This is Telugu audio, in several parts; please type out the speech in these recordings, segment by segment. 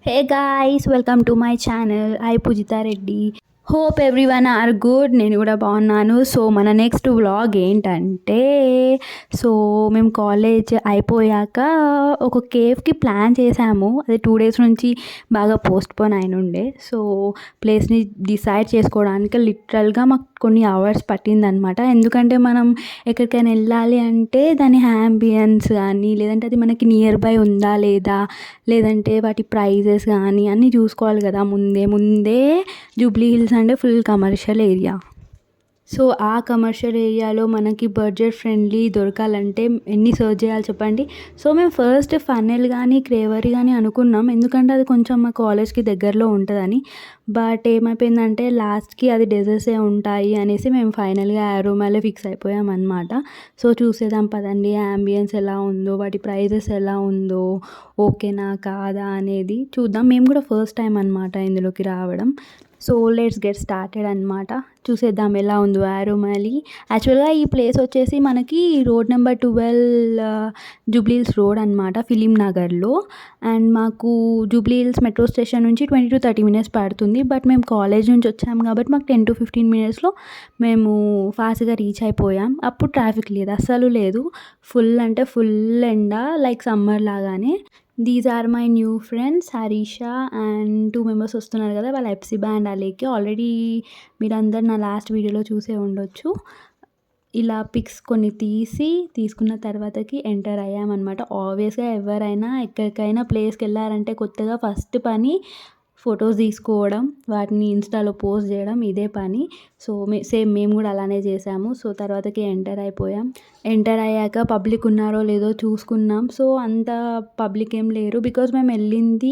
Hey guys, welcome to my channel. I Pujita Reddy. Hope everyone are good. నేను కూడా బాగున్నాను. సో మన నెక్స్ట్ వ్లాగ్ ఏంటంటే, సో మేము కాలేజ్ అయిపోయాక ఒక కేవ్కి ప్లాన్ చేసాము. అది 2 days నుంచి బాగా పోస్ట్పోన్ అయినుండే. సో ప్లేస్ని డిసైడ్ చేసుకోవడానికి లిటరల్గా మాకు కొన్ని అవర్స్ పట్టిందనమాట. ఎందుకంటే మనం ఎక్కడికైనా వెళ్ళాలి అంటే దాని యాంబియన్స్ కానీ, లేదంటే అది మనకి నియర్ బై ఉందా లేదా, లేదంటే వాటి ప్రైజెస్ కానీ అన్నీ చూసుకోవాలి కదా. ముందే జూబ్లీ హిల్స్ అంటే ఫుల్ కమర్షియల్ ఏరియా. సో ఆ కమర్షియల్ ఏరియాలో మనకి బడ్జెట్ ఫ్రెండ్లీ దొరకాలంటే ఎన్ని సర్చ్ చేయాలి చెప్పండి. సో మేము ఫస్ట్ ఫన్నెల్ కానీ క్రేవరీ కానీ అనుకున్నాం, ఎందుకంటే అది కొంచెం మా కాలేజ్కి దగ్గరలో ఉంటుందని. బట్ ఏమైపోయిందంటే లాస్ట్కి అది డెజర్ట్సే ఉంటాయి అనేసి మేము ఫైనల్గా ఆరోమాలే ఫిక్స్ అయిపోయాం అనమాట. సో చూసేద్దాం పదండి, యాంబియన్స్ ఎలా ఉందో, వాటి ప్రైజెస్ ఎలా ఉందో, ఓకేనా కాదా అనేది చూద్దాం. మేము కూడా ఫస్ట్ టైం అనమాట ఇందులోకి రావడం. సో లెట్స్ గెట్ స్టార్టెడ్ అనమాట. చూసేద్దాం ఎలా ఉందో ఆరోమాలి. యాక్చువల్గా ఈ ప్లేస్ వచ్చేసి మనకి road number 12 Jubilee hills road అనమాట, ఫిలిం నగర్లో. అండ్ మాకు జూబ్లీ హిల్స్ మెట్రో స్టేషన్ నుంచి 20 to 30 minutes పడుతుంది. బట్ మేము కాలేజ్ నుంచి వచ్చాము కాబట్టి మాకు 10 to 15 minutesలో మేము ఫాస్ట్గా రీచ్ అయిపోయాం. అప్పుడు ట్రాఫిక్ లేదు, అస్సలు లేదు. ఫుల్ అంటే ఫుల్ ఎండ, లైక్ సమ్మర్ లాగానే. These are my new friends Harisha and 2 members వస్తున్నారు కదా, వాళ్ళ ఎప్సిబా అండ్ అలేకి. ఆల్రెడీ మీరందరు నా లాస్ట్ వీడియోలో చూసే ఉండొచ్చు. ఇలా పిక్స్ కొన్ని తీసుకున్న తర్వాతకి ఎంటర్ అయ్యామన్నమాట. ఆబ్వియస్గా ఎవరైనా ఎక్కడికైనా ప్లేస్కి వెళ్ళారంటే కొత్తగా ఫస్ట్ పని ఫొటోస్ తీసుకోవడం, వాటిని ఇన్స్టాలో పోస్ట్ చేయడం, ఇదే పని. సో సేమ్ మేము కూడా అలానే చేసాము. సో తర్వాతకి ఎంటర్ అయిపోయాం. ఎంటర్ అయ్యాక పబ్లిక్ ఉన్నారో లేదో చూసుకున్నాం. సో అంత పబ్లిక్ ఏం లేరు, బికాజ్ మేము వెళ్ళింది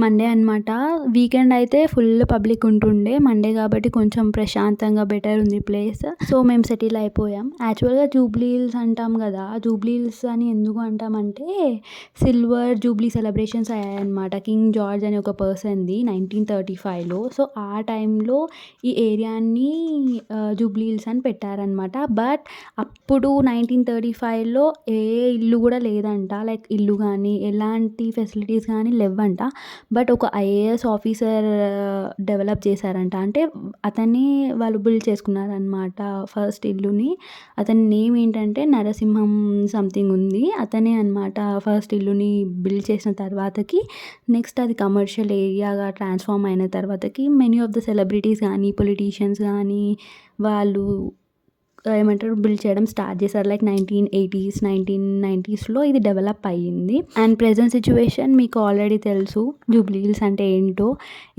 మండే అనమాట. వీకెండ్ అయితే ఫుల్ పబ్లిక్ ఉంటుండే, మండే కాబట్టి కొంచెం ప్రశాంతంగా బెటర్ ఉంది ప్లేస్. సో మేము సెటిల్ అయిపోయాం. యాక్చువల్గా జూబ్లీ హిల్స్ అంటాం కదా, జూబ్లీ హిల్స్ అని ఎందుకు అంటామంటే సిల్వర్ జూబ్లీ సెలబ్రేషన్స్ అయ్యాయన్నమాట కింగ్ జార్జ్ అనే ఒక పర్సన్ది 1935లో. సో ఆ టైంలో ఈ ఏరియాని జూబ్లీ హిల్స్ అని పెట్టారనమాట. బట్ అప్పుడు 1935లో ఏ ఇల్లు కూడా లేదంట, లైక్ ఇల్లు కానీ ఎలాంటి ఫెసిలిటీస్ కానీ లేవంట. బట్ ఒక ఐఏఎస్ ఆఫీసర్ డెవలప్ చేశారంట. అంటే అతన్ని వాళ్ళు బిల్డ్ చేసుకున్నారనమాట ఫస్ట్ ఇల్లుని. అతని నేమ్ ఏంటంటే నరసింహం సంథింగ్ ఉంది. అతనే అనమాట ఫస్ట్ ఇల్లుని బిల్డ్ చేసిన తర్వాతకి నెక్స్ట్ అది కమర్షియల్ ఏరియాగా ట్రాన్స్ఫార్మ్ అయిన తర్వాతకి మెనీ ఆఫ్ ద సెలబ్రిటీస్ కానీ పొలిటీషియన్స్ కానీ వాళ్ళు ఏమంటారు బిల్డ్ చేయడం స్టార్ట్ చేశారు. లైక్ 1980s 1990sలో ఇది డెవలప్ అయ్యింది. అండ్ ప్రెజెంట్ సిచ్యువేషన్ మీకు ఆల్రెడీ తెలుసు జూబ్లీ హిల్స్ అంటే ఏంటో.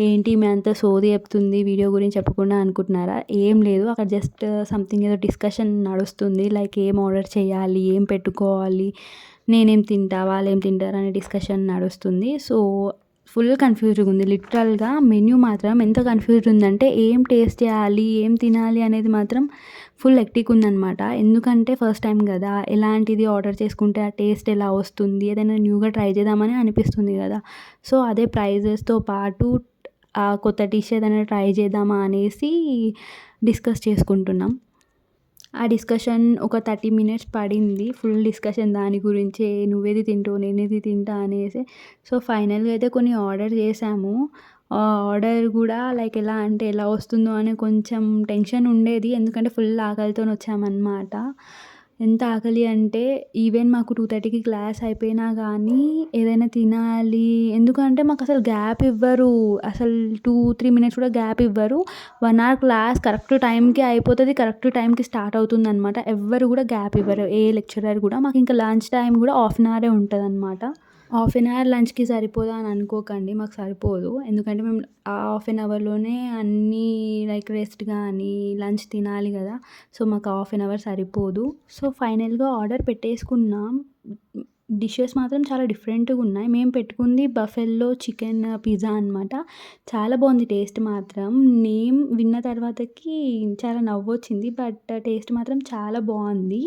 ఏంటి మీ అంతా సోది చెప్తుంది వీడియో గురించి చెప్పకుండా అనుకుంటున్నారా? ఏం లేదు, అక్కడ జస్ట్ సంథింగ్ ఏదో డిస్కషన్ నడుస్తుంది. లైక్ ఏం ఆర్డర్ చేయాలి, ఏం పెట్టుకోవాలి, నేనేం తింటా వాళ్ళు ఏం తింటారు అనే డిస్కషన్ నడుస్తుంది. సో ఫుల్ కన్ఫ్యూజ్గా ఉంది. లిటరల్గా మెన్యూ మాత్రం ఎంత కన్ఫ్యూజ్డ్ ఉందంటే ఏం టేస్ట్ చేయాలి, ఏం తినాలి అనేది మాత్రం ఫుల్ హెక్టిక్ ఉందన్నమాట. ఎందుకంటే ఫస్ట్ టైం కదా, ఎలాంటిది ఆర్డర్ చేసుకుంటే ఆ టేస్ట్ ఎలా వస్తుంది, ఏదైనా న్యూగా ట్రై చేద్దామని అనిపిస్తుంది కదా. సో అదే ప్రైజెస్తో పాటు కొత్త డిష్ ఏదైనా ట్రై చేద్దామా అనేసి డిస్కస్ చేసుకుంటున్నాం. ఆ డిస్కషన్ ఒక 30 minutes పడింది. ఫుల్ డిస్కషన్ దాని గురించే, నువ్వేది తింటావు నేనేది తింటా అనేసి. సో ఫైనల్గా అయితే కొన్ని ఆర్డర్ చేసాము. ఆర్డర్ కూడా లైక్ ఎలా అంటే ఎలా వస్తుందో అని కొంచెం టెన్షన్ ఉండేది, ఎందుకంటే ఫుల్ ఆకలితో వచ్చామన్నమాట. ఎంత ఆకలి అంటే ఈవెన్ మాకు 2:30కి క్లాస్ అయిపోయినా కానీ ఏదైనా తినాలి, ఎందుకంటే మాకు అసలు గ్యాప్ ఇవ్వరు. అసలు 2-3 minutes కూడా గ్యాప్ ఇవ్వరు. 1 hour క్లాస్ కరెక్ట్ టైంకి అయిపోతుంది, కరెక్ట్ టైంకి స్టార్ట్ అవుతుంది అనమాట. ఎవ్వరు కూడా గ్యాప్ ఇవ్వరు, ఏ లెక్చరర్ కూడా. మాకు ఇంకా లంచ్ టైం కూడా 1/2 hour ఉంటుంది అనమాట. 1/2 hour లంచ్కి సరిపోదా అని అనుకోకండి, మాకు సరిపోదు. ఎందుకంటే మేము ఆ 1/2 hourలోనే అన్నీ లైక్ రెస్ట్ కానీ లంచ్ తినాలి కదా. సో మాకు 1/2 hour సరిపోదు. సో ఫైనల్గా ఆర్డర్ పెట్టేసుకున్నాం. డిషెస్ మాత్రం చాలా డిఫరెంట్గా ఉన్నాయి. మేము పెట్టుకుంది బఫెల్లో చికెన్ పిజ్జా అనమాట. చాలా బాగుంది టేస్ట్ మాత్రం. నేమ్ విన్న తర్వాతకి చాలా నవ్వు వచ్చింది, బట్ టేస్ట్ మాత్రం చాలా బాగుంది.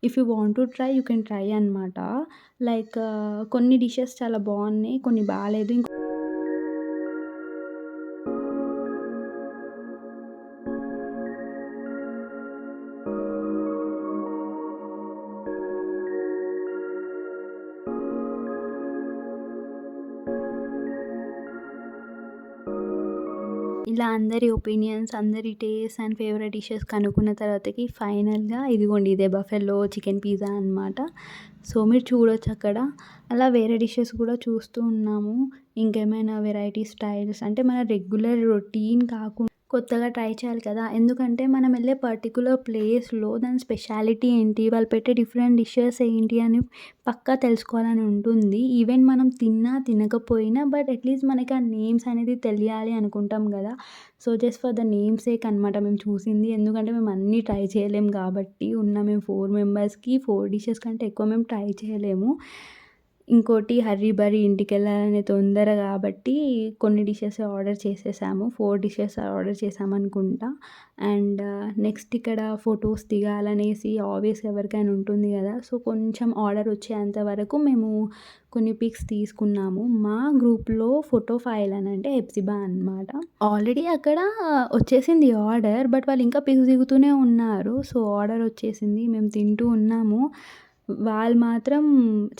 If you want to try you can try అనమాట. లైక్ కొన్ని డిషెస్ చాలా బాగున్నాయి, కొన్ని బాగాలేదు. ఇలా అందరి ఒపీనియన్స్, అందరి టేస్ట్ అండ్ ఫేవరెట్ డిషెస్ కనుక్కున్న తర్వాతకి ఫైనల్‌గా ఇదిగోండి ఇదే బఫెలో చికెన్ పిజ్జా అనమాట. సో, మీరు చూడొచ్చు అక్కడ. అలా వేరే డిషెస్ కూడా చూస్తూ ఉన్నాము. ఇంకేమైనా వెరైటీ స్టైల్స్ అంటే మన రెగ్యులర్ రొటీన్ కాకుండా కొత్తగా ట్రై చేయాలి కదా! ఎందుకంటే మనం వెళ్ళే పర్టిక్యులర్ ప్లేస్‌లో దాని స్పెషాలిటీ ఏంటి? వాళ్ళు పెట్టే డిఫరెంట్ డిషెస్ ఏంటి అని పక్కా తెలుసుకోవాలని ఉంటుంది. ఈవెన్ మనం తిన్నా, తినకపోయినా బట్ అట్‌లీస్ట్ మనకి ఆ నేమ్స్ అనేది తెలియాలి అనుకుంటాం గదా! So, just for the name sake అనమాట మేము చూసింది. ఎందుకంటే మేము అన్నీ ట్రై చేయలేం కాబట్టి. మేము 4 మెంబర్స్‌కి 4 డిషెస్ కంటే ఎక్కువ మేము ట్రై చేయలేము. ఇంకోటి హర్రీ బరీ ఇంటికెళ్ళాలనే తొందర కాబట్టి కొన్ని డిషెస్ ఆర్డర్ చేసేసాము. 4 డిషెస్ ఆర్డర్ చేశామనుకుంటా. అండ్ నెక్స్ట్ ఇక్కడ ఫోటోస్ దిగాలనేసి ఆబ్వియస్‌గా ఎవరికైనా ఉంటుంది గదా! సో, కొంచెం ఆర్డర్ వచ్చేంత వరకు మేము కొన్ని పిక్స్ తీసుకున్నాము. మా గ్రూప్‌లో ఫోటో ఫైల్ అని అంటే హెప్సిబా అనమాట. ఆల్రెడీ అక్కడ వచ్చేసింది ఆర్డర్. బట్ వాళ్ళు ఇంకా పిక్స్ దిగుతూనే ఉన్నారు. సో, ఆర్డర్ వచ్చేసింది. మేము తింటూ ఉన్నాము. వాళ్ళు మాత్రం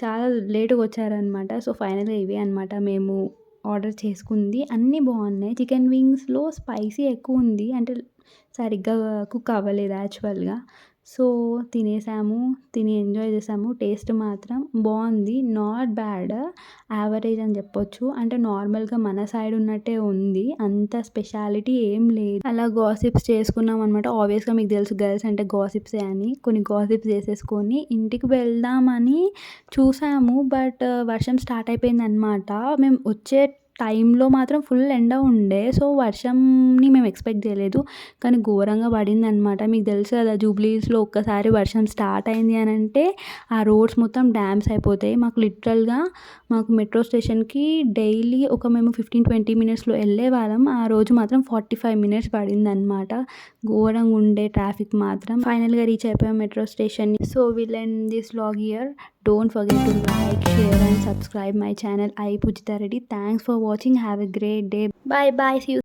చాలా లేట్‌గా వచ్చారనమాట. సో, ఫైనల్‌గా ఇవే అనమాట మేము ఆర్డర్ చేసుకుంది. అన్నీ బావున్నాయి. చికెన్ వింగ్స్‌లో స్పైసీ ఎక్కువుంది. అంటే సరిగ్గా కుక్ అవ్వలేదు యాక్చువల్‌గా. సో, తినేసాము. తిని ఎంజాయ్ చేసాము. టేస్ట్ మాత్రం బావుంది. Not bad. యావరేజ్ అని చెప్పొచ్చు. అంటే నార్మల్‌గా మన సైడ్ ఉన్నట్టే ఉంది. అంత స్పెషాలిటీ ఏం లేదు. అలా గాసిప్స్ చేసుకున్నామనమాట. ఆబ్వియస్‌గా మీకు తెలుసు గర్ల్స్ అంటే గాసిప్సే అని. కొన్ని గాసిప్స్ చేసేసుకొని ఇంటికి వెళ్దామని చూసాము. బట్ వర్షం స్టార్ట్ అయిపోయిందనమాట. మేము వచ్చే టైంలో మాత్రం ఫుల్ ఎండ ఉండే. సో, వర్షంని మేము ఎక్స్‌పెక్ట్ చేయలేదు. కానీ ఘోరంగా పడిందనమాట. మీకు తెలుసు కదా! జూబ్లీ హిల్స్‌లో ఒక్కసారి వర్షం స్టార్ట్ అయింది అనంటే ఆ రోడ్స్ మొత్తం డ్యామ్స్ అయిపోతాయి. మాకు మెట్రో స్టేషన్‌కి డైలీ మేము 15-20 మినిట్స్‌లో వెళ్ళేవాళ్ళం. ఆ రోజు మాత్రం 45 మినిట్స్ పడిందనమాట. ఘోరంగా ఉండే ట్రాఫిక్ మాత్రం. ఫైనల్‌గా రీచ్ అయిపోయాం మెట్రో స్టేషన్‌ని. So, will end this vlog here. Don't forget to like, share and subscribe my channel I Pujita Reddy. Thanks for watching. Have a great day. Bye bye. See you.